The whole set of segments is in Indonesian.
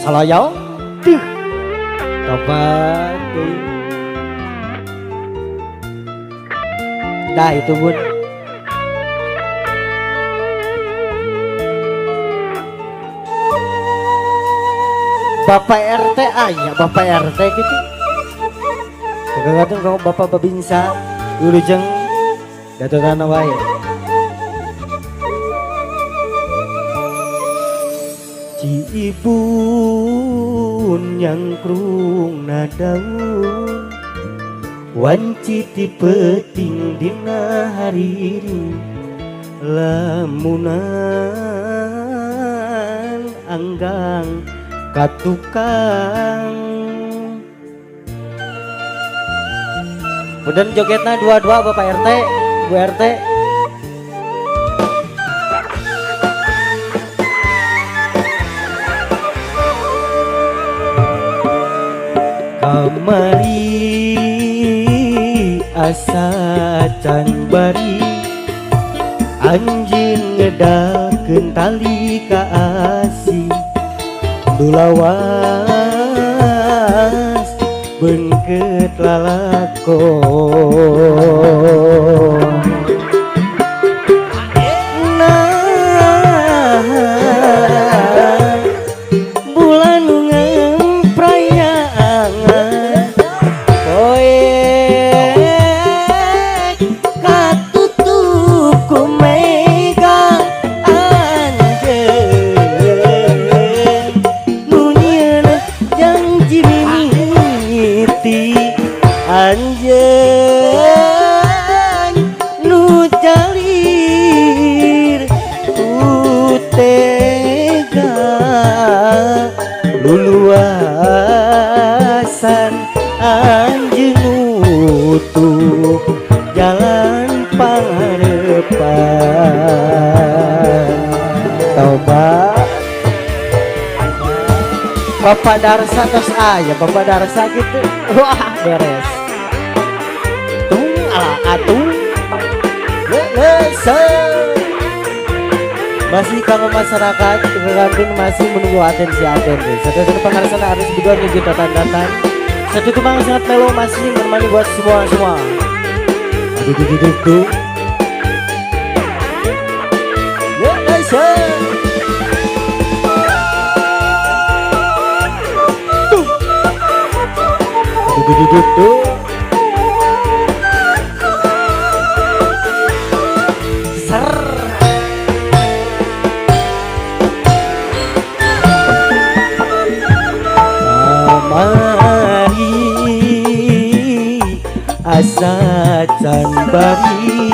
salayang tuh tobat dah itu bun. Bapak RT ya Bapak RT gitu. Kegatun kalau Bapak Babinsa dulu jeng daturan wae. Ciibun yang krung nadaun wanci ti peting dina hari ini lamunan anggang katukang. Kemudian jogetnya dua-dua Bapak RT, Bu RT. Kamari asa can bari anjing ngedakeun tali ka asih dulawas beungkeut lalakon. Anjeun nu jalir utega luluasan anjeun utuh jalan pangharepan tobat. Bapak Darsa terus ya Bapak Darsa gitu. Wah beres atuh masih kanggo masyarakat Kerampin masih menunggu atensi satu pengarsan harus berdua nih tatan satu kemang sangat melo masih menemani buat semua aduh asa can bari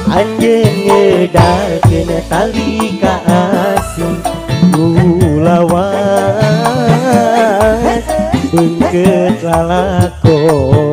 anjeun ngedakeun tali ka asih lulawas beungkeut lalakon.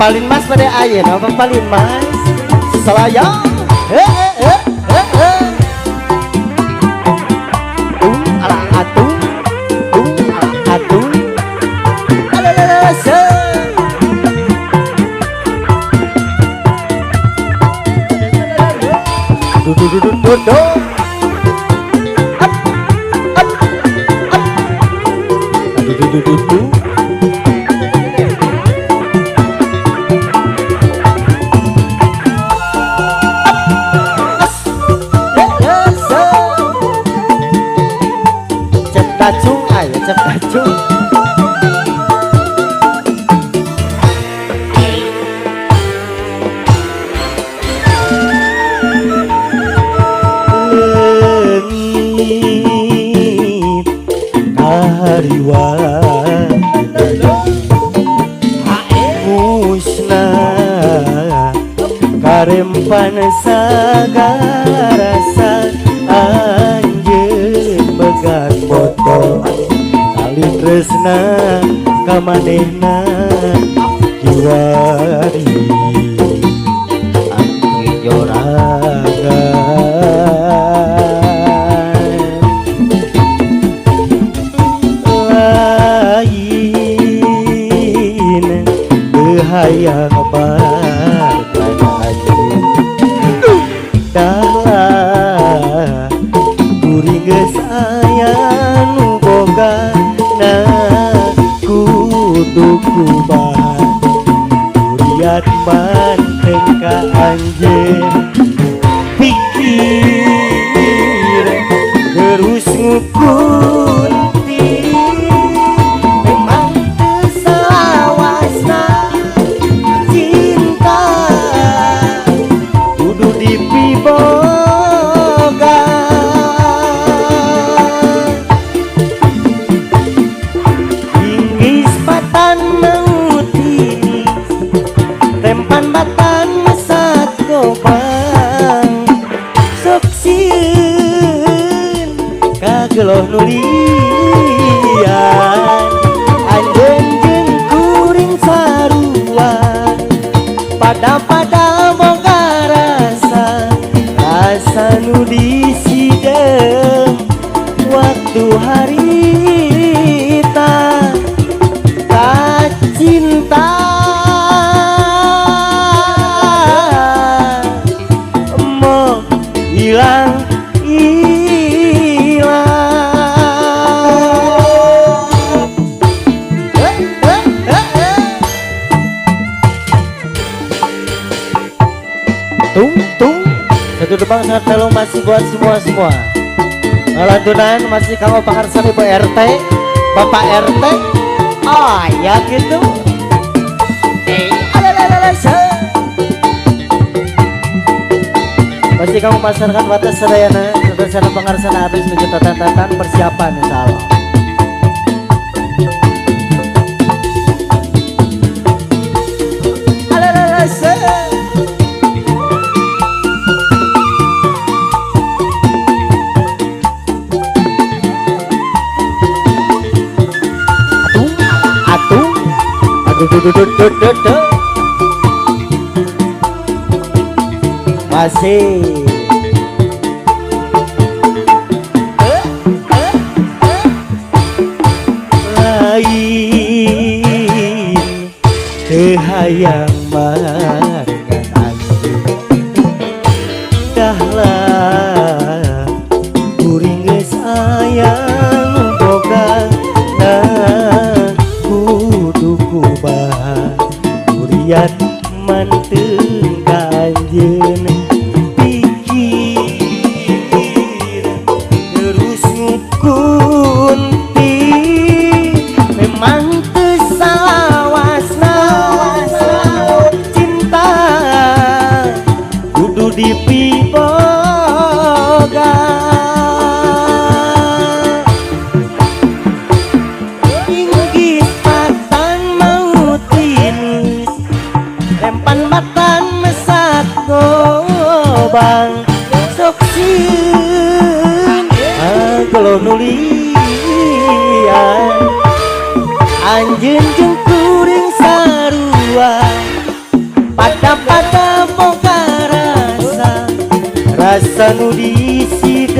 Bapalin mas pada air, bapalin mas selayang. Ala atung, ala atung, ala se. Do. Up, up, up. Do. Kacung ayo cep kacung. Leungit kariwan musnah karempan sagarasa anjeun megan botol tali tresna kamanehna kiwari anggi jorangan lain behayang barkan dahlah kuring geus aya nu boga na kudu kubahan kuriat manteng ka anjeun pikir terus ngukunti memang teu salawasna cinta kudu dipiboga inggis patan mengutini rempan batan mesat gobang sok sieun kageloh nulian anjeun jeung kuring sarua pada boga rasa nu disidem waktu harita cinta mau hilang tung satu depan sangat tolong masih buat semua lantunan masih kamu pakarsan ibu RT bapak RT oh ya gitu masih kamu pasarkan batas sedayana berdasarkan pengarsan habis menuju tatan persiapan insyaallah. Masih lain tehayang margan anjeun dahlah kuring geus aya nu boga na kudu kubaha kuriat manteng ka anjeun pikir terus ngukunti memang teu salawasna cinta kudu dipiboga inggih patan mautinis rempan batan mesat gobang sok sieun agelo nulian anjeun jeung kuring sarua asa nu disidem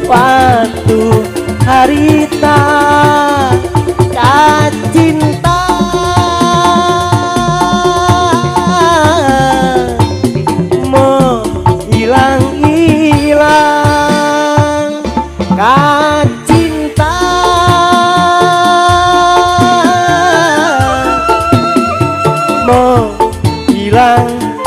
waktu harita kacinta mau hilang-hilang kacinta mau hilang-hilang